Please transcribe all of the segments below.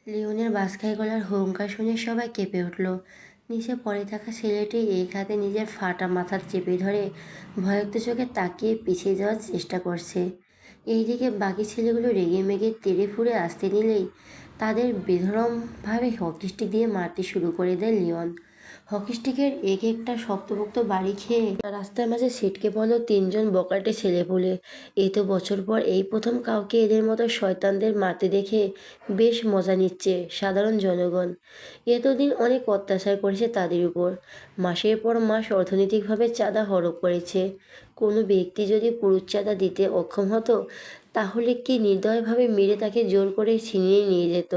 লিওনের বাঁশখাই গলার হুঙ্কার শুনে সবাই কেঁপে উঠল। নিচে পড়ে থাকা ছেলেটি এক হাতে নিজের ফাটা মাথা চেপে ধরে ভয়ক্ত চোখে তাকিয়ে পিছিয়ে যাওয়ার চেষ্টা করছে। এইদিকে বাকি ছেলেগুলো রেগে মেগে তেড়ে ফুঁড়ে আসতে নিলেই তাদের বেধড়মভাবে হকি স্টিক দিয়ে মারতে শুরু করে দেয় লিওন। হকি স্টিকের এক একটা শক্তপোক্ত বাড়ি খেয়ে রাস্তার মাঝে ছিটকে পড়ল তিনজন বকাটে ছেলেপুলে। এত বছর পর এই প্রথম কাউকে এদের মতো শয়তানদের মারতে দেখে বেশ মজা নিচ্ছে সাধারণ জনগণ। এতদিন অনেক অত্যাচার করেছে তাদের উপর, মাসের পর মাস অর্থনৈতিকভাবে চাঁদা হরপ করেছে। কোনো ব্যক্তি যদি পুরুষ চাঁদা দিতে অক্ষম হতো তাহলে কি নির্দয়ভাবে মেরে তাকে জোর করে ছিনিয়ে নিয়ে যেত।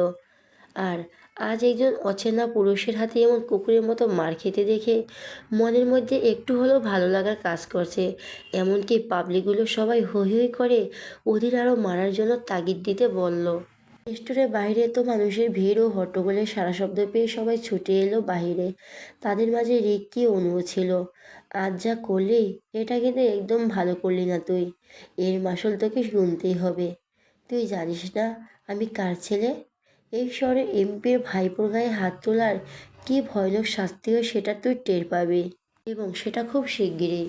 আর আজ একজন অচেনা পুরুষের হাতে এমন কুকুরের মতো মার খেতে দেখে মনের মধ্যে একটু হলেও ভালো লাগার কাজ করছে। এমনকি পাবলিকগুলো সবাই হৈ হৈ করে ওদের আরও মারার জন্য তাগিদ দিতে বলল। রেস্টুরেন্টের বাইরে তো মানুষের ভিড় ও হট্টগোলের সারা শব্দ পেয়ে সবাই ছুটে এলো বাহিরে। তাদের মাঝে রিক্কি অনুও ছিল। আজ যা করলি এটা কিন্তু একদম ভালো করলি না তুই। এর মাসুল তোকে শুনতেই হবে। তুই জানিস না আমি কার ছেলে? এই শহরে এমপির ভাইপোর গায়ে হাত তোলার কী ভয়ানক শাস্তি হয় সেটা তুই টের পাবি, এবং সেটা খুব শিগগিরই।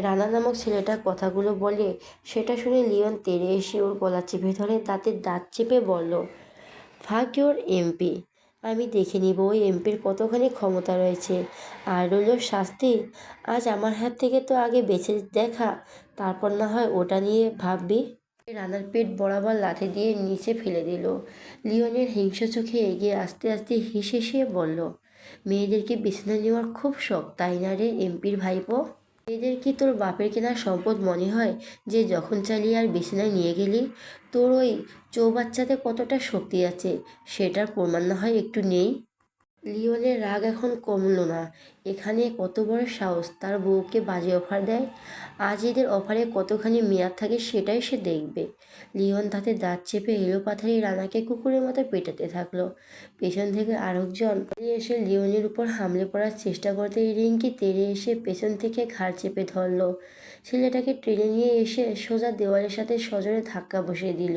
রানা নামক ছেলেটা কথাগুলো বলে সেটা শুনে লিওন তেড়ে এসে ওর গলা চেপে ধরে দাঁতের দাঁত চেপে বলল, ফাক ইউর এমপি। আমি দেখে নিব ওই এমপির কতখানি ক্ষমতা রয়েছে। আর রইল শাস্তি, আজ আমার হাত থেকে তো আগে বেঁচে দেখা, তারপর না হয় ওটা নিয়ে ভাববি। রানার পেট বরাবর লাথি দিয়ে নিচে ফেলে দিল। লিওনের হিংস্র চোখে এগিয়ে আস্তে আস্তে হেসে বলল, মেয়েদেরকে বিছানায় নেওয়ার খুব শখ তাই না রে এমপির ভাইপো? এদের কি তোর বাপের কেনা সম্পদ মনে হয় যে যখন চালিয়ে আর বিছানায় নিয়ে গেলি? তোর ওই চৌবাচ্চাতে কতটা শক্তি আছে সেটার প্রমাণ না হয় একটু নেই? লিওনের রাগ এখন কমল না। এখানে কত বড় সাহস তার বউকে বাজে অফার দেয়। আজ এদের অফারে কতখানি মেয়াদ থাকে সেটাই সে দেখবে। লিওন তাতে দাঁত চেপে এলোপাথারি রানাকে কুকুরের মতো পেটাতে থাকলো। পেছন থেকে আরেকজন এসে লিওনের উপর হামলে পড়ার চেষ্টা করতে রিঙ্কি তেড়ে এসে পেছন থেকে ঘাড় চেপে ধরলো। ছেলেটাকে টেনে নিয়ে এসে সোজা দেওয়ালের সাথে সজোরে ধাক্কা বসিয়ে দিল।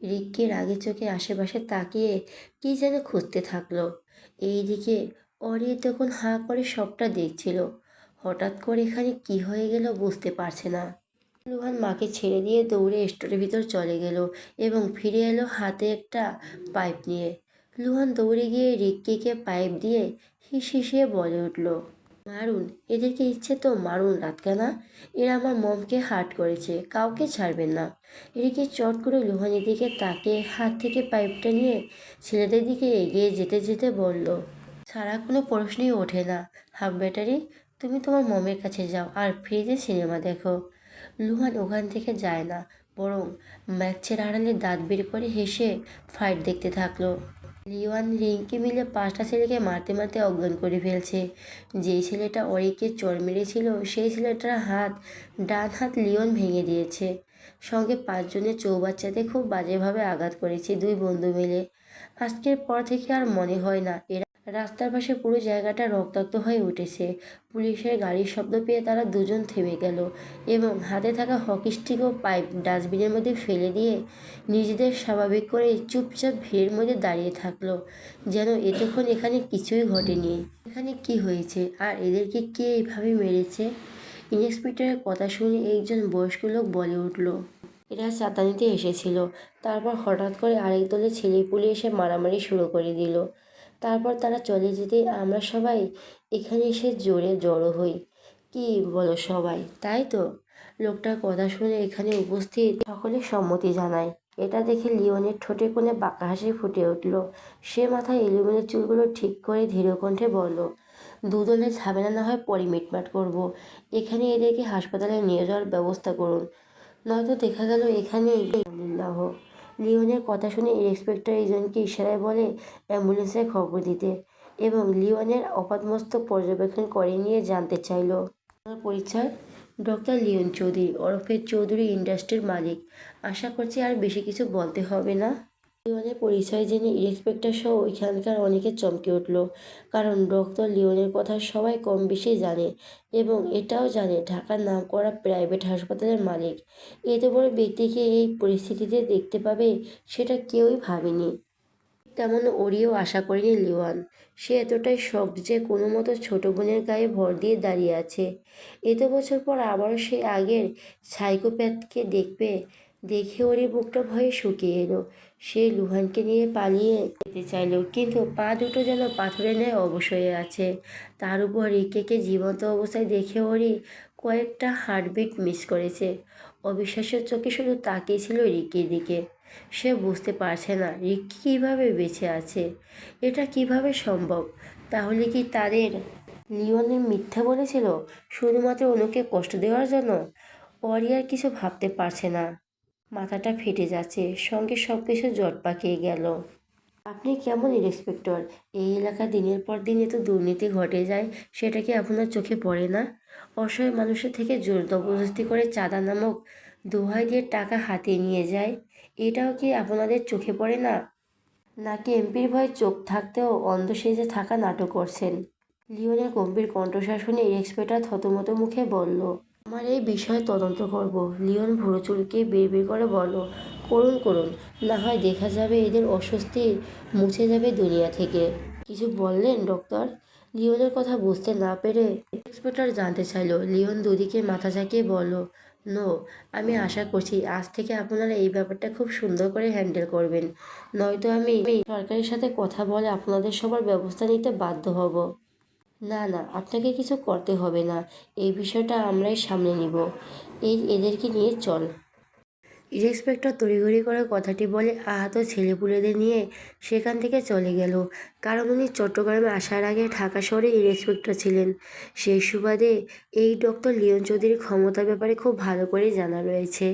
রিক্কি রাগের চোখে আশেপাশে তাকিয়ে কি যেন খুঁজতে থাকলো। এইদিকে অরি তখন হাঁ করে সবটা দেখছিল। হঠাৎ করে এখানে কি হয়ে গেল বুঝতে পারছে না। লুহান মাকে ছেড়ে দিয়ে দৌড়ে স্টোরের ভিতর চলে গেল এবং ফিরে এলো হাতে একটা পাইপ নিয়ে। লুহান দৌড়ে গিয়ে রিক্কিকে পাইপ দিয়ে হিসিয়ে বলে উঠল, মারুন এদেরকে, ইচ্ছে তো মারুন রাতকানা। এরা আমার মমকে হার্ট করেছে, কাউকে ছাড়বেন না। এদিকে চট করে লুহানের দিকে তাকে হাত থেকে পাইপটা নিয়ে ছেলেদের দিকে এগিয়ে যেতে যেতে বলল, ছাড়া কোনো প্রশ্নই ওঠে না। হাফ ব্যাটারি, তুমি তোমার মমের কাছে যাও আর ফ্রিজে সিনেমা দেখো। লুহান ওখান থেকে যায় না, বরং ম্যাচের আড়ালে দাঁত বের করে হেসে ফাইট দেখতে থাকলো। লিওয়ান রিঙ্কি মিলে 5টা ছেলেকে মারতে মারতে অজ্ঞান করে ফেলছে। যেই ছেলেটা অরিকে চড় মেরেছিল সেই ছেলেটার ডান হাত লিওন ভেঙে দিয়েছে। সঙ্গে 5 জনের চৌবাচ্চাতে খুব বাজেভাবে আঘাত করেছে দুই বন্ধু মিলে। আজকের পর থেকে আর মনে হয় না এরা। রাস্তার পাশে পুরো জায়গাটা রক্তাক্ত হয়ে উঠেছে। পুলিশের গাড়ির শব্দ পেয়ে তারা দুজন থেমে গেল এবং হাতে থাকা হকি স্টিক ও পাইপ ডাস্টবিনের মধ্যে ফেলে দিয়ে নিজেদের স্বাভাবিক করে চুপচাপ ভিড়ের মধ্যে দাঁড়িয়ে থাকলো, যেন এতক্ষণ এখানে কিছুই ঘটেনি। এখানে কি হয়েছে আর এদেরকে কে এইভাবে মেরেছে? ইন্সপেক্টরের কথা শুনে একজন বয়স্ক লোক বলে উঠল, এরা চাঁদা নিতে এসেছিল। তারপর হঠাৎ করে আরেক দলের ছেলেপুলে এসে মারামারি শুরু করে দিল। তারপর তারা চলে যেতে আমরা সবাই এখানে এসে জোরে জড়ো হই। কি বলো সবাই, তাই তো? লোকটার কথা শুনে এখানে উপস্থিত সকলে সম্মতি জানায়। এটা দেখে লিওনের ঠোঁটে কোণে বাঁকা হাসি ফুটে উঠল। সে মাথায় এলোমেলো চুলগুলো ঠিক করে ধীর কণ্ঠে বলল, দুদলের ঝামেলা না হয় পরে মিটমাট করব। এখানে এদেরকে হাসপাতালে নিয়ে যাওয়ার ব্যবস্থা করুন, নয়তো দেখা গেল এখানেই লিল্লাহ। লিওনের কথা শুনে ইন্সপেক্টর একজনকে ইশারায় বলে অ্যাম্বুলেন্সে খবর দিতে এবং লিওনের আপাতমস্তক পর্যবেক্ষণ করে নিয়ে জানতে চাইল, আমার পরিচয় ডক্টর লিওন চৌধুরী ওরফে চৌধুরী ইন্ডাস্ট্রির মালিক। আশা করছি আর বেশি কিছু বলতে হবে না। লিওনের পরিচয় জেনে ইন্সপেক্টর সহ ওইখানকার অনেকে চমকে উঠল, কারণ ডক্টর লিওনের কথা সবাই কম বেশি জানে এবং এটাও জানে ঢাকার নামকরা প্রাইভেট হাসপাতালের মালিক এত বড় ব্যক্তিকে এই পরিস্থিতিতে দেখতে পাবে সেটা কেউই ভাবেনি। তেমন ওরিও আশা করেনি লিওয়ান। সে এতটাই শখ যে কোনো মতো ছোট বোনের গায়ে ভর দিয়ে দাঁড়িয়ে আছে। এত বছর পর আবারও সেই আগের সাইকোপ্যাথকে দেখবে। দেখে ওরই বুকটা ভয়ে শুকিয়ে এলো। সে লুহানকে নিয়ে পালিয়ে যেতে চাইলো, কিন্তু পা দুটো যেন পাথরের ন্যায় অবশ হয়ে আছে। তার উপর রিকেকে জীবন্ত অবস্থায় দেখে ওরই কয়েকটা হার্টবিট মিস করেছে। অবিশ্বাস্য চোখে শুধু তাকিয়েছিল রিকের দিকে। সে বুঝতে পারছে না রিকি কীভাবে বেঁচে আছে, এটা কিভাবে সম্ভব। তাহলে কি তাদের লিওনের মিথ্যা বলেছিল শুধুমাত্র অনুকে কষ্ট দেওয়ার জন্য? অরি আর কিছু ভাবতে পারছে না। মাথাটা ফেটে যাচ্ছে, সঙ্গে সব কিছু জট পাকিয়ে গেল। আপনি কেমন ইন্সপেক্টর? এই এলাকায় দিনের পর দিন এত দুর্নীতি ঘটে যায়, সেটা কি আপনার চোখে পড়ে না? অসহায় মানুষের থেকে জোর জবরদস্তি করে চাঁদা নামক দোহাই দিয়ে টাকা হাতিয়ে নিয়ে যায়, এটাও কি আপনাদের চোখে পড়ে না? নাকি এমপির ভয়ে চোখ থাকতেও অন্ধ সেজে থাকা নাটক করছেন? লিওনের গম্ভীর কণ্ঠস্বর শুনে ইন্সপেক্টর থতমত মুখে বলল, আমার এই বিষয়ে তদন্ত করব। লিওন ভুরু চুলকে বিড়বিড় করে বলল, করুন করুন, না হয় দেখা যাবে এদের অস্বস্তি মুছে যাবে দুনিয়া থেকে। কিছু বললেন ডক্টর? লিওনের কথা বুঝতে না পেরে ইন্সপেক্টর জানতে চাইল। লিওন দুদিকে মাথা ঝাঁকিয়ে বলল, নো, আমি আশা করছি আজ থেকে আপনারা এই ব্যাপারটা খুব সুন্দর করে হ্যান্ডেল করবেন, নয়তো আমি সরকারের সাথে কথা বলে আপনাদের সবার ব্যবস্থা নিতে বাধ্য হব। না না, আপনাকে কিছু করতে হবে না, এই বিষয়টা আমরাই সামলে নিব। এদেরকে নিয়ে চল। ইন্সপেক্টর তড়িঘড়ি করে কথাটি বলে আহত ছেলেপুলেদের নিয়ে সেখান থেকে চলে গেল। কারণ উনি চট্টগ্রামে আসার আগে ঢাকা শহরে ইন্সপেক্টর ছিলেন। সেই সুবাদে এই ডক্টর লিওন চৌধুরীর ক্ষমতার ব্যাপারে খুব ভালো করে জানা রয়েছে।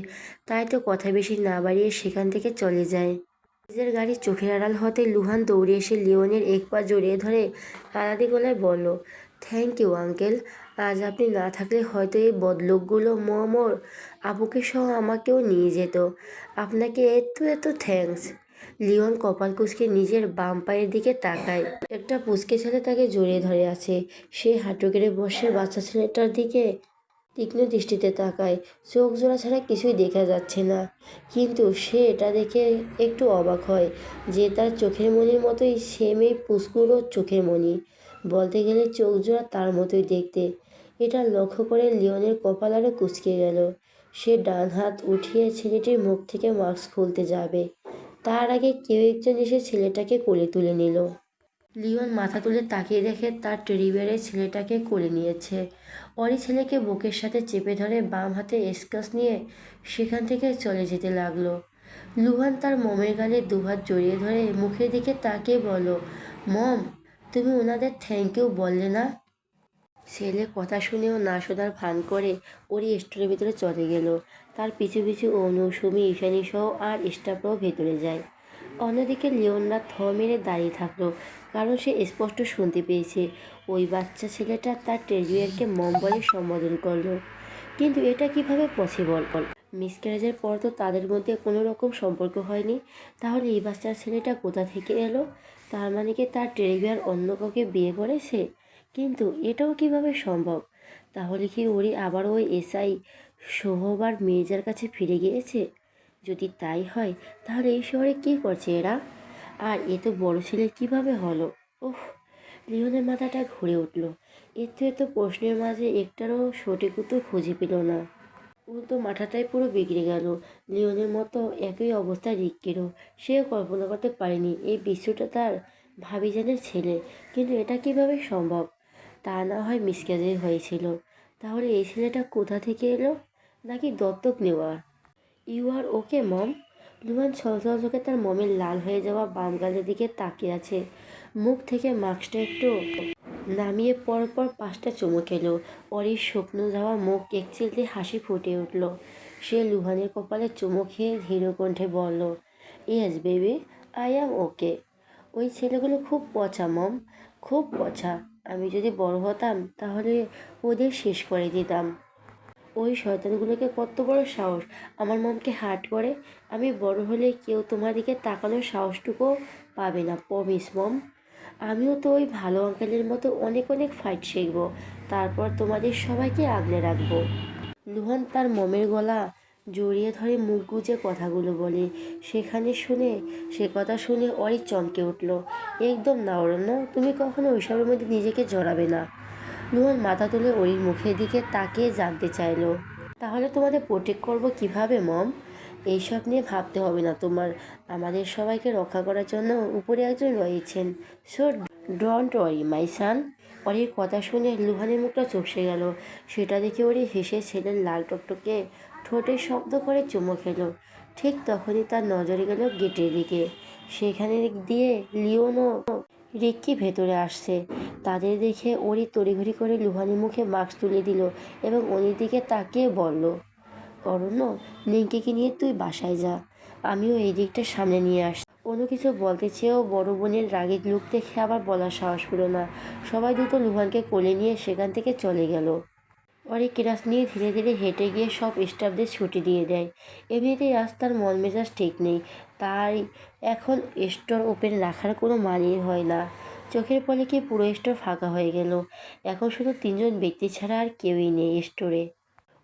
তাই তো কথা বেশি না বাড়িয়ে সেখান থেকে চলে যায়। নিজের গাড়ি চোখের আড়াল হতে লুহান দৌড়ে এসে লিওনের এক পা জড়িয়ে ধরে আলাদি গলায় বলল, থ্যাংক ইউ আঙ্কেল। আজ আপনি না থাকলে হয়তো এই বদলোকগুলো মোর আপুকে সহ আমাকেও নিয়ে যেত। আপনাকে এত এত থ্যাঙ্কস। লিওন কপাল কুঁচকে নিজের বাম পায়ের দিকে তাকায়। একটা পুচকে ছেলে তাকে জড়িয়ে ধরে আছে। সে হাঁটু গেড়ে বসে বাচ্চা ছেলেটার দিকে তীক্ষ্ণ দৃষ্টিতে তাকায়। চোখ জোড়া ছাড়া কিছুই দেখা যাচ্ছে না, কিন্তু সে এটা দেখে একটু অবাক হয় যে তার চোখের মণির মতোই সেম এই পুচকুরও চোখের মণি। বলতে গেলে চোখ জোড়া তার মতোই দেখতে। এটা লক্ষ্য করে লিওনের কপাল আরও কুঁচকে গেল। সে ডান হাত উঠিয়ে ছেলেটির মুখ থেকে মাস্ক খুলতে যাবে, তার আগে কেউ একজন এসে ছেলেটাকে কোলে তুলে নিল। লিওন মাথা তুলে তাকিয়ে দেখে তার টেডিবিয়ারের ছেলেটাকে কোলে নিয়েছে। অরি ছেলেকে বুকের সাথে চেপে ধরে বাম হাতে স্কাচ নিয়ে সেখান থেকে চলে যেতে লাগলো। লুহান তার মমের গালে দুহাত জড়িয়ে ধরে মুখের দিকে তাকিয়ে বলল, মম, তুমি ওনাদের থ্যাংক ইউ বললে না? ছেলে কথা শুনেও না শোনার ভান করে ওরই স্টোরের ভিতরে চলে গেল। তার পিছু পিছু অনু, সুমি, ঈশানী সহ আর স্টাফরাও ভেতরে যায়। অন্যদিকে লিওনরা থ মেরে দাঁড়িয়ে থাকলো, কারণ সে স্পষ্ট শুনতে পেয়েছে ওই বাচ্চা ছেলেটা তার টেরিবিয়ারকে মম বলে সম্বোধন করলো। কিন্তু এটা কিভাবে পসিবল? মিসক্যারেজের পর তো তাদের মধ্যে কোনো রকম সম্পর্ক হয়নি। তাহলে এই বাচ্চার ছেলেটা কোথা থেকে এলো? তার মানে কি তার টেরিবিয়ার অন্য কাউকে বিয়ে করেছে? কিন্তু এটাও কিভাবে সম্ভব? তাহলে কি ওরি আবার ওই এসআই সোহবার মির্জার কাছে ফিরে গিয়েছে? যদি তাই হয় তাহলে এই শহরে কী করছে এরা? আর এ তো বড় ছেলে কিভাবে হলো? উফ! লিওনের মাথাটা ঘুরে উঠল। এত প্রশ্নের মাঝে একটারও সঠিক উত্তর খুঁজে পেল না। উল্টো মাথাটাই পুরো বিগড়ে গেল। লিওনের মতো একই অবস্থা রিক্কিরও। সেও কল্পনা করতে পারেনি এই বিশ্বটা তার ভাবিজানের ছেলে। কিন্তু এটা কিভাবে সম্ভব? তা না হয় মিসক্যারেজ হয়েছিল। তাহলে এই ছেলেটা কোথা থেকে এলো? নাকি দত্তক নেওয়া? You R okay mom? Lujan ছলছল চোখে তার মমের লাল হয়ে যাওয়া বাম গালের দিকে তাকিয়ে আছে। মুখ থেকে মাস্কটা একটু নামিয়ে পরপর 5টা চুমু খেলো। অরির শুকনো যাওয়া মুখ একচিলতে হাসি ফুটে উঠল। সে লুহানের কপালে চুমু খেয়ে ধীর কণ্ঠে বলল, ইয়েস বেবি, আই অ্যাম ওকে। ওই ছেলেগুলো খুব পচা মম, খুব পচা। আমি যদি বড় হতাম তাহলে ওদের শেষ করে দিতাম। ওই শয়তানগুলোকে কত বড় সাহস আমার মমকে হার্ট করে! আমি বড় হলে কেউ তোমার দিকে তাকানোর সাহসটুকুও পাবে না, প্রমিস মম। আমিও তো ওই ভালো আঙ্কেলের মতো অনেক অনেক ফাইট শিখবো, তারপর তোমাদের সবাইকে আগলে রাখবো। লুহান তার মমের গলা জড়িয়ে ধরে মুখ গুজে কথাগুলো বলে। সে কথা শুনে অরি চমকে উঠল। একদম না অরণ্য, তুমি কখনো ওইসবের মধ্যে নিজেকে জড়াবে না। লুহান মাথা তুলে অরির মুখের দিকে তাকিয়ে জানতে চাইলো, তাহলে তোমাদের প্রোটেক্ট করবো কিভাবে মম? এইসব নিয়ে ভাবতে হবে না তোমার। আমাদের সবাইকে রক্ষা করার জন্য উপরে একজন রয়েছেন। সো ডোন্ট ওয়ারি মাই সান। অরির কথা শুনে লুহানের মুখটা চুপসে গেল। সেটা দেখে ওরি হেসে ছেলের লাল টকটকে ঠোঁটে শব্দ করে চুমো খেলো। ঠিক তখনই তার নজরে গেল গেটের দিকে। সেখানে দিয়ে লিওন ও রিক্কি ভেতরে আসছে। তাদের দেখে ওরি তড়িঘড়ি করে লুহানের মুখে মাস্ক তুলে দিল এবং অনির দিকে তাকিয়ে বলল, অরণ্য, নিঙ্কিকে নিয়ে তুই বাসায় যা, আমিও এই দিকটা সামনে নিয়ে আসছি। অন্য কিছু বলতে চেয়েও বড় বোনের রাগের লুক দেখে আবার বলার সাহস পেল না। সবাই দ্রুত লুহানকে কোলে নিয়ে সেখান থেকে চলে গেল। পরে কেরাস নিয়ে ধীরে ধীরে হেঁটে গিয়ে সব স্টাফদের ছুটি দিয়ে দেয়। এমনিতেই রাস্তার মন মেজাজ ঠিক নেই, তাই এখন স্টোর ওপেন রাখার কোনো মানেই হয় না। চোখের পলকে পুরো স্টোর ফাঁকা হয়ে গেল। এখন শুধু 3জন ব্যক্তি ছাড়া আর কেউই নেই স্টোরে।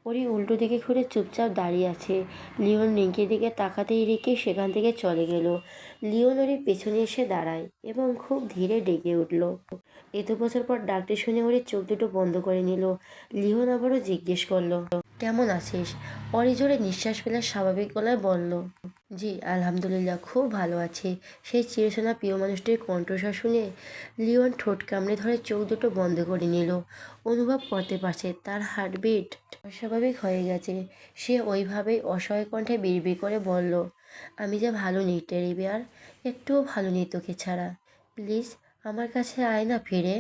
ওরই উল্টো দিকে ঘুরে চুপচাপ দাঁড়িয়ে আছে। লিওন রিঙ্কির দিকে তাকাতেই রিঙ্কি সেখান থেকে চলে গেল। লিওন ওরই পেছনে এসে দাঁড়ায় এবং খুব ধীরে ডেকে উঠল। এত বছর পর ডাকটি শুনে ওরই চোখ দুটো বন্ধ করে নিল। লিওন আবারও জিজ্ঞেস করলো, কেমন আছিস? অরি জোরে নিঃশ্বাস ফেলে স্বাভাবিক গলায় বলল, জি আলহামদুলিল্লাহ, খুব ভালো আছি। সেই চিরচেনা প্রিয় মানুষটির কণ্ঠস্বর শুনে লিওন ঠোঁট কামড়ে ধরে চোখ দুটো বন্ধ করে নিল। অনুভব করতে পারছে তার হার্টবিট অস্বাভাবিক হয়ে গেছে। সে ওইভাবেই অসহায় কণ্ঠে বিড়বিড় করে বলল, আমি যে ভালো নেই টেডি বিয়ার, একটুও ভালো নেই তোকে ছাড়া। প্লিজ আমার কাছে আয় না ফিরে।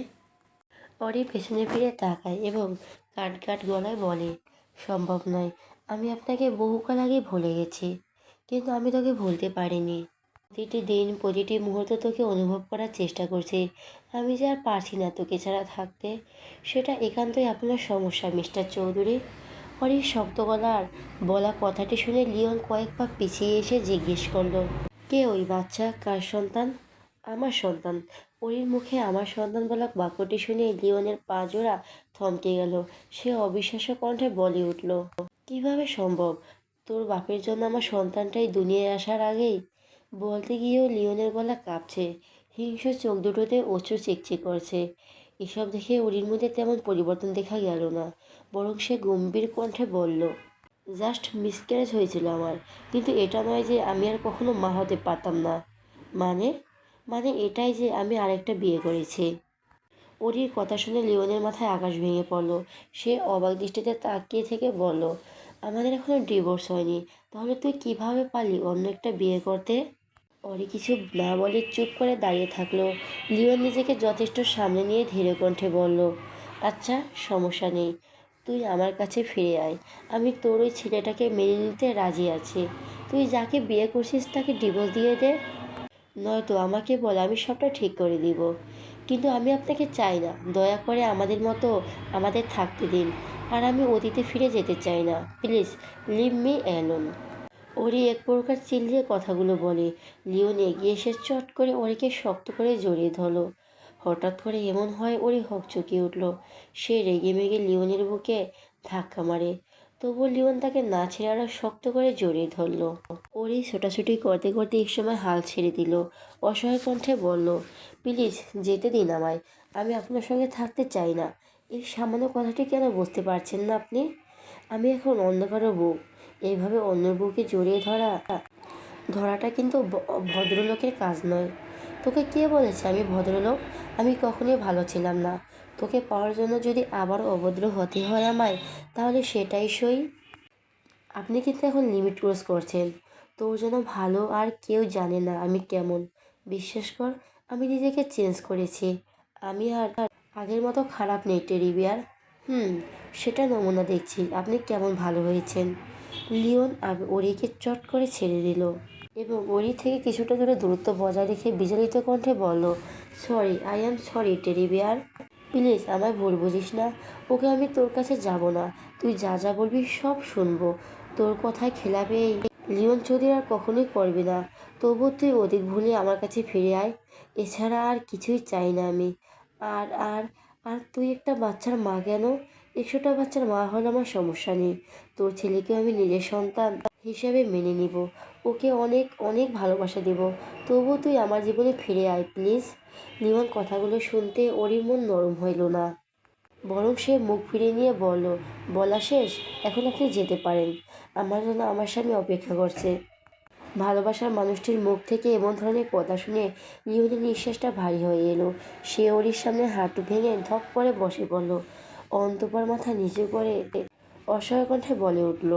অরি পেছনে ফিরে তাকায় এবং কাট কাট গলায় বলে, সম্ভব নয়। আমি আপনাকে বহুকাল আগে ভুলে গেছি, কিন্তু আমি তোকে ভুলতে পারিনি। প্রতিটি দিন প্রতিটি মুহূর্ত তোকে অনুভব করার চেষ্টা করছি। আমি যে আর পারছি না তোকে ছাড়া থাকতে। সেটা একান্তই আপনার সমস্যা মিস্টার চৌধুরী। অরির শক্ত গলার বলা কথাটি শুনে লিওন কয়েক পা পিছিয়ে এসে জিজ্ঞেস করলো, কে ওই বাচ্চা, কার সন্তান? আমার সন্তান। অরির মুখে আমার সন্তান বলা বাক্যটি শুনে লিওনের পা জোড়া থমকে গেল। সে অবিশ্বাস্য কণ্ঠে বলে উঠল, কিভাবে সম্ভব? তোর বাপের জন্য আমার সন্তানটাই দুনিয়ায় আসার আগেই? বলতে গিয়েও লিওনের গলা কাঁপছে। হিংস্র চোখ দুটোতে অশ্রু চিকচিক করছে। এসব দেখে অরির মধ্যে তেমন পরিবর্তন দেখা গেল না, বরং সে গম্ভীর কণ্ঠে বলল, জাস্ট মিসক্যারেজ হয়েছিল আমার, কিন্তু এটা নয় যে আমি আর কখনো মা হতে পারতাম না। মানে মানে এটাই যে আমি আরেকটা বিয়ে করেছি। অরির কথা শুনে লিওনের মাথায় আকাশ ভেঙে পড়ল। সে অবাক দৃষ্টিতে তাকিয়ে থেকে বলল, আমাদের এখনো ডিভোর্স হয়নি, তাহলে তুই কিভাবে পারলি অন্য একটা বিয়ে করতে? অরি কিছু না বলে চুপ করে দাঁড়িয়ে থাকলো। লিওন নিজেকে যথেষ্ট সামনে নিয়ে ধীরে কণ্ঠে বলল, আচ্ছা সমস্যা নেই, তুই আমার কাছে ফিরে আয়। আমি তোর ওই ছেলেটাকে মেনে নিতে রাজি আছি। তুই যাকে বিয়ে করছিস তাকে ডিভোর্স দিয়ে দে, নয়তো আমাকে বল, আমি সবটা ঠিক করে দিব। কিন্তু আমি আপনাকে চাই না, দয়া করে আমাদের মতো আমাদের থাকতে দিন। আর আমি অতীতে ফিরে যেতে চাই না, প্লিজ লিভ মি অ্যালোন। ওরি এক প্রকার চিল্লিয়ে কথাগুলো বলে। লিওন এগিয়ে এসে চট করে ওরিকে শক্ত করে জড়িয়ে ধরল। হঠাৎ করে এমন হয় ওরি হকচকিয়ে উঠল। সে রেগে মেগে লিওনের বুকে ধাক্কা মারে। তবুও লিওন তাকে না ছেড়ে আরো শক্ত করে জড়িয়ে ধরল। ওরি ছোটাছুটি করতে করতে একসময় হাল ছেড়ে দিল। অসহায় কণ্ঠে বলল, প্লিজ যেতে দিন আমায়, আমি আপনার সঙ্গে থাকতে চাই না। এই সামান্য কথাটি কেন বুঝতে পারছেন না আপনি? আমি এখন অন্য কারো বউ। এইভাবে অন্য বউকে জড়িয়ে ধরাটা কিন্তু ভদ্রলোকের কাজ নয়। তোকে কে বলেছে আমি ভদ্রলোক? আমি কখনোই ভালো ছিলাম না। তোকে পাওয়ার জন্য যদি আবার অভদ্র হতে হয় আমায়, তাহলে সেটাই সই। আপনি কিন্তু এখন লিমিট ক্রস করছেন। তোর জন্য ভালো আর কেউ জানে না আমি কেমন। বিশ্বাস কর, আমি নিজেকে চেঞ্জ করেছি। আমি আর আগের মতো খারাপ নেই টেডি বিয়ার। সেটা নমুনা দেখছি আপনি কেমন ভালো হয়েছেন। লিওন ওরিকে চট করে ছেড়ে দিল এবং ওরি থেকে কিছুটা দূরে দূরত্ব বজায় রেখে বিচলিত কণ্ঠে বলল, sorry, I am sorry teddy bear. Please আমায় ভুল বুঝিস না। ওকে আমি তোর কাছে যাব না। তুই যা যা বলবি সব শুনবো। তোর কথায় খেলাপে এই লিওন চৌধুরী আর কখনোই করবি না। তবুও তুই অতীত ভুলে আমার কাছে ফিরে আয়। এছাড়া আর কিছুই চাই না আমি। আর আর আর তুই একটা বাচ্চার মা কেন? 100টা বাচ্চার মা হলে আমার সমস্যা নেই। তোর ছেলেকে আমি নিজের সন্তান হিসেবে মেনে নিব। ওকে অনেক অনেক ভালোবাসা দেব। তবুও তুই আমার জীবনে ফিরে আয় প্লিজ। লিমন কথাগুলো শুনতে ওরই মন নরম হইল না, বরং সে মুখ ফিরিয়ে নিয়ে বলল, বলা শেষ, এখন আপনি যেতে পারেন। আমার জন্য আমার স্বামী অপেক্ষা করছে। ভালোবাসার মানুষটির মুখ থেকে এমন ধরনের কথা শুনে লিওনের নিঃশ্বাসটা ভারী হয়ে এলো। সে ওরির সামনে হাঁটু ভেঙে ধপ করে বসে পড়ল। অন্তঃপর মাথা নিচু করে অসহায় কণ্ঠে বলে উঠল,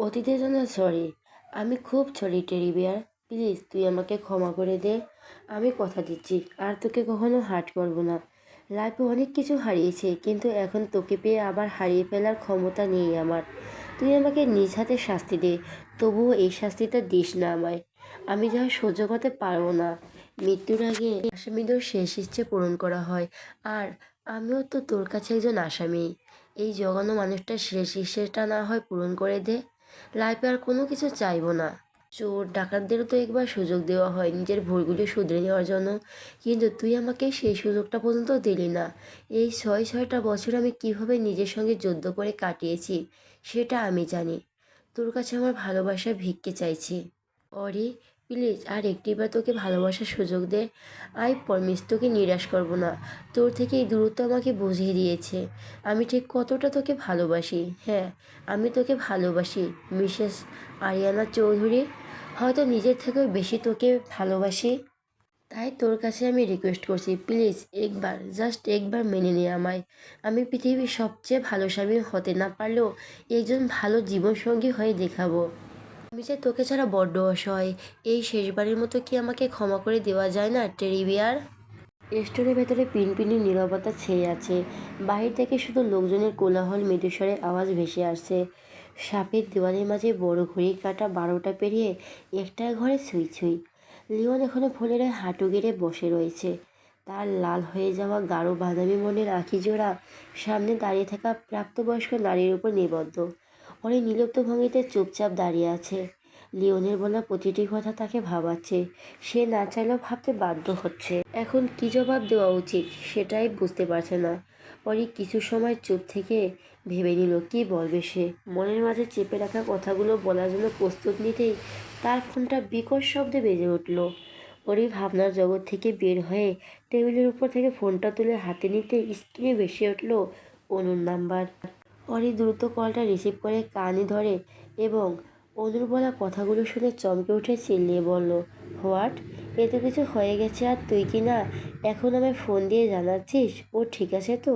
অতীতের জন্য সরি। আমি খুব সরি টেরি বিয়ার। প্লিজ তুই আমাকে ক্ষমা করে দে। আমি কথা দিচ্ছি আর তোকে কখনো হার্ট করবো না। লাইফে অনেক কিছু হারিয়েছে, কিন্তু এখন তোকে পেয়ে আবার হারিয়ে ফেলার ক্ষমতা নেই আমার। তুই আমাকে নিজ হাতে শাস্তি দে, তবুও এই শাস্তিটা দিস না আমায়। আমি যা সহ্য করতে পারবো না। মৃত্যুর আগে আসামিদের শেষ ইচ্ছে পূরণ করা হয়, আর আমিও তো তোর কাছে একজন আসামি। এই জঘন্য মানুষটার শেষ ইচ্ছেটা না হয় পূরণ করে দে। লাইফে আর কোনো কিছু চাইবো না। চোর ডাকাতদেরও তো একবার সুযোগ দেওয়া হয় নিজের ভুলগুলি শুধরে নেওয়ার জন্য, কিন্তু তুই আমাকে সেই সুযোগটা পর্যন্ত দিলি না। এই ছয়টা বছর আমি কিভাবে নিজের সঙ্গে যুদ্ধ করে কাটিয়েছি সেটা আমি জানি। তোর কাছে আমার ভালোবাসা ভিক্ষে চাইছি। অরি, প্লিজ আর একটিবার তোকে ভালোবাসার সুযোগ দে। আই প্রমিস তোকে নিরাশ করব না। তোর থেকে এই দূরত্ব আমাকে বুঝিয়ে দিয়েছে আমি ঠিক কতটা তোকে ভালোবাসি। হ্যাঁ, আমি তোকে ভালোবাসি মিসেস আরিয়ানা চৌধুরী। হয়তো নিজের থেকেও বেশি তোকে ভালোবাসি। তাই তোর কাছে আমি রিকোয়েস্ট করছি, প্লিজ একবার, জাস্ট একবার মেনে নে আমায়। আমি পৃথিবীর সবচেয়ে ভালো স্বামী হতে না পারলেও একজন ভালো জীবনসঙ্গী হয়ে দেখাবো। আমি যে তোকে ছাড়া বড্ড অসহায়। এই শেষবারের মতো কি আমাকে ক্ষমা করে দেওয়া যায় না টেরি বিয়ার? স্টোরের ভেতরে পিনপিনি নীরবতা ছেয়ে আছে। বাহির থেকে শুধু লোকজনের কোলাহল, মৃদুস্বরে আওয়াজ ভেসে আসছে। সাপের দেওয়ালের মাঝে বড় ঘড়ি কাঁটা 12টা পেরিয়ে একটা ঘরে ছুঁই ছুঁই। লিওন এখনো ফোনের হাঁটু গেড়ে বসে রয়েছে। তার লাল হয়ে যাওয়া গাঢ় বাদামি মনের আঁখি জোড়া সামনে দাঁড়িয়ে থাকা প্রাপ্তবয়স্ক নারীর উপর নিবদ্ধ। অনেক নির্লিপ্ত ভঙ্গিতে চুপচাপ দাঁড়িয়ে আছে। লিওনের বলা প্রতিটি কথা তাকে ভাবাচ্ছে। সে না চাইলেও ভাবতে বাধ্য হচ্ছে। এখন কী জবাব দেওয়া উচিত সেটাই বুঝতে পারছে না। অরি কিছু সময় চুপ থেকে ভেবে নিল কী বলবে সে। মনের মাঝে চেপে রাখা কথাগুলো বলার জন্য প্রস্তুত নিতেই তার ফোনটা বিকট শব্দে বেজে উঠল। অরি ভাবনার জগৎ থেকে বের হয়ে টেবিলের উপর থেকে ফোনটা তুলে হাতে নিতে স্ক্রিনে ভেসে উঠল অনুর নাম্বার। অরি দ্রুত কলটা রিসিভ করে কানে ধরে এবং অনুর বলা কথাগুলো শুনে চমকে উঠে চিল্লিয়ে বলল, হোয়াট? এত কিছু হয়ে গেছে আর তুই কি না এখন আমায় ফোন দিয়ে জানাচ্ছিস ও ঠিক আছে তো?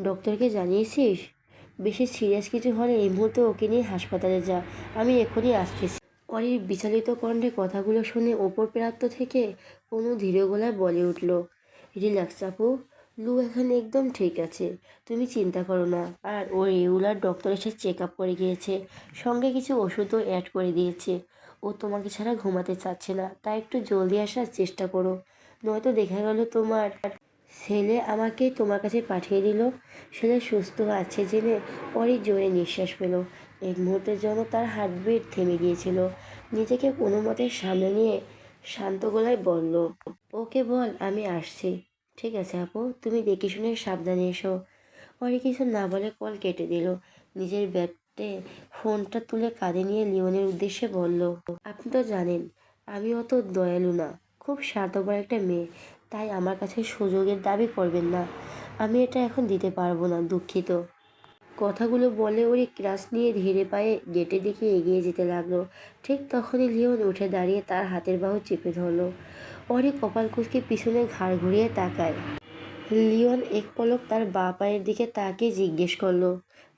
ডক্টরকে জানিয়েছিস? বেশি সিরিয়াস কিছু হলে এই মুহূর্তে ওকে নিয়ে হাসপাতালে যা, আমি এখনই আসতেছি। অরির বিচলিত কণ্ঠে কথাগুলো শুনে ওপর প্রাপ্ত থেকে অনু ধীরে গলায় বলে উঠল, রিল্যাক্স আপু, লু এখানে একদম ঠিক আছে, তুমি চিন্তা করো না। আর ও রেগুলার ডক্টর এসে চেক আপ করে গিয়েছে, সঙ্গে কিছু ওষুধও অ্যাড করে দিয়েছে। ও তোমাকে ছাড়া ঘুমাতে চাচ্ছে না, তাই একটু জলদি আসার চেষ্টা করো, নয়তো দেখা গেল তোমার ছেলে আমাকে তোমার কাছে পাঠিয়ে দিল। ছেলে সুস্থ আছে জেনে পরই জোরে নিঃশ্বাস পেল। এক মুহূর্তের জন্য তার হার্টবিট থেমে গিয়েছিল। নিজেকে কোনো মতে সামনে নিয়ে শান্ত গলায় বলল, ওকে বল আমি আসছি। ঠিক আছে আপু, তুমি দেখে শুনে সাবধানে এসো। পরে কিছু না বলে কল কেটে দিল। নিজের ব্যাগটে ফোনটা তুলে কাঁধে নিয়ে লিওনের উদ্দেশ্যে বলল, আপনি তো জানেন আমি অত দয়ালু না, খুব স্বার্থপর একটা মেয়ে, তাই আমার কাছে সুযোগের দাবি করবেন না। আমি এটা এখন দিতে পারবো না, দুঃখিত। কথাগুলো বলে ওরই ক্রাশ নিয়ে ধীরে পায়ে গেটের দিকে এগিয়ে যেতে লাগলো। ঠিক তখনই লিওন উঠে দাঁড়িয়ে তার হাতের বাহু চেপে ধরলো। ওরই কপাল কুঁচকে পিছনে ঘাড় ঘুরিয়ে তাকায়। লিওন এক পলক তার বাঁ পায়ের দিকে তাকিয়ে জিজ্ঞেস করলো,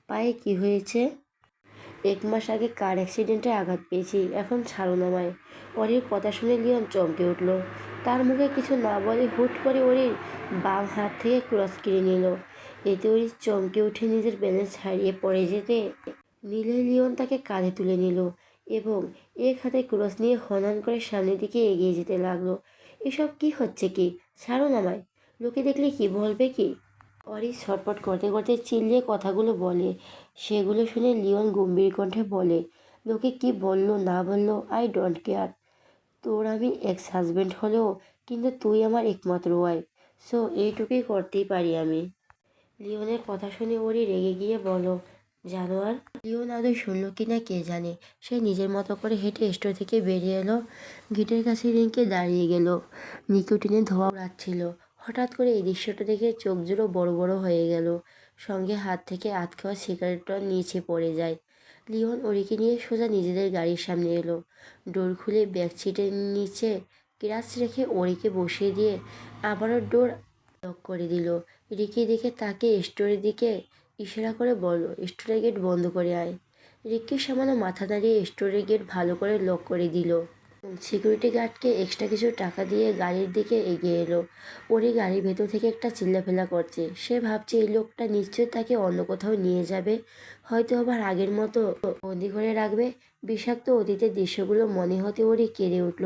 পায়ে কি হয়েছে? 1 মাস আগে কার অ্যাক্সিডেন্টে আঘাত পেয়েছি, এখন ছাড়ুন আমায়। অরির কথা শুনে লিওন চমকে উঠল। তার মুখে কিছু না বলে হুট করে অরির বাম হাত থেকে ক্রস কেড়ে নিল। এতে অরি চমকে উঠে নিজের ব্যালেন্স হারিয়ে পড়ে যেতে নিলে লিওন তাকে কাঁধে তুলে নিল এবং এক হাতে ক্রস নিয়ে হনহন করে সামনের দিকে এগিয়ে যেতে লাগলো। এসব কি হচ্ছে কি? ছাড়ুন আমায়, লোকে দেখলে কি বলবে কি? অরি ছটফট করতে করতে চিল্লিয়ে কথাগুলো বলে। সেগুলো শুনে লিওন গম্ভীর কণ্ঠে বলে, লোকে কি বললো না বললো আই ডোন্ট কেয়ার। তোর আমি এক্স হাজব্যান্ড হলেও কিন্তু তুই আমার একমাত্র ওয়াইফ, সো এইটুকুই করতেই পারি আমি। লিওনের কথা শুনে ওরি রেগে গিয়ে বলল, জানোয়ার। লিওন আদৌ শুনল কিনা কে জানে। সে নিজের মতো করে হেঁটে স্টোর থেকে বেরিয়ে এলো। গেটের কাছে রিংকে দাঁড়িয়ে গেল। নিকোটিনের ধোঁয়া উড়াচ্ছিল। হঠাৎ করে এই দৃশ্যটা দেখে চোখ জোড়ো বড় বড় হয়ে গেল। সঙ্গে হাত থেকে আধ খাওয়া সিগারেটটা নিচে পড়ে যায়। লিওন ওরিকে নিয়ে সোজা নিজেদের গাড়ির সামনে এলো। ডোর খুলে ব্যাক সিটের নিচে ক্রাচ রেখে ওরিকে বসিয়ে দিয়ে আবারও ডোর লক করে দিল। রিকি দেখে তাকে স্টোরের দিকে ইশারা করে বলল, স্টোরের গেট বন্ধ করে আয়। রিকি সামান্য মাথা নাড়িয়ে স্টোরের গেট ভালো করে লক করে দিল। সিকিউরিটি গার্ডকে এক্সট্রা কিছু টাকা দিয়ে গাড়ির দিকে এগিয়ে এলো। ওরই গাড়ির ভেতর থেকে একটা চিল্লাফেলা করছে। সে ভাবছে এই লোকটা নিশ্চয়ই তাকে অন্য কোথাও নিয়ে যাবে, হয়তো আবার আগের মতো বন্দি করে রাখবে। বিষাক্ত অতীতের দৃশ্যগুলো মনে হতে ওরই কেঁদে উঠল।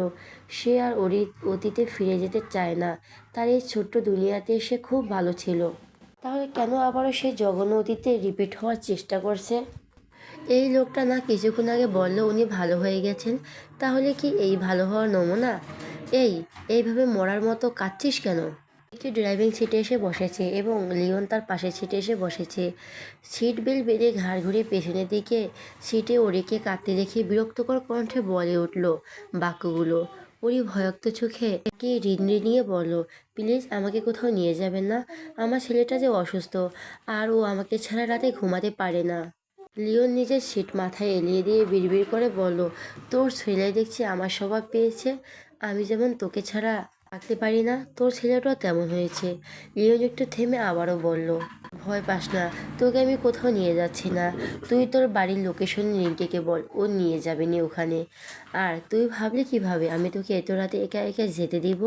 সে আর ওরই অতীতে ফিরে যেতে চায় না। তার এই ছোট্ট দুনিয়াতে সে খুব ভালো ছিল। তাহলে কেন আবারও সেই জঘন্য অতীতে রিপিট হওয়ার চেষ্টা করছে? এই লোকটা না কিছুক্ষণ আগে বলল উনি ভালো হয়ে গেছেন। তাহলে কি এই ভালো হওয়ার নমুনা? এইভাবে মরার মতো কাঁদছিস কেন? কি ড্রাইভিং সিটে এসে বসেছে এবং লিওন তার পাশের সিটে এসে বসেছে। সিট বেল্ট বেঁধে ঘাড় ঘুরিয়ে পেছনের দিকে সিটে ওরিকে কাঁদতে দেখে বিরক্তকর কণ্ঠে বলে উঠল বাক্যগুলো। ওরি ভয়ক্ত চোখে কি রিনরিনিয়ে বলল, প্লিজ আমাকে কোথাও নিয়ে যাবেন না। আমার ছেলেটা যে অসুস্থ, আর ও আমাকে ছাড়া রাতে ঘুমাতে পারে না। লিওন নিজের সিট মাথায় এলিয়ে দিয়ে বিড়বিড় করে বলল, তোর ছেলে দেখছি আমার স্বভাব পেয়েছে। আমি যেমন তোকে ছাড়া থাকতে পারি না, তোর ছেলেটাও তেমন হয়েছে। লিওন একটু থেমে আবারও বলল, ভয় পাস না, তোকে আমি কোথাও নিয়ে যাচ্ছি না। তুই তোর বাড়ির লোকেশন রিঙ্কিকে বল, ও নিয়ে যাবে নি ওখানে। আর তুই ভাবলি কিভাবে আমি তোকে এত রাতে একা একা যেতে দিব?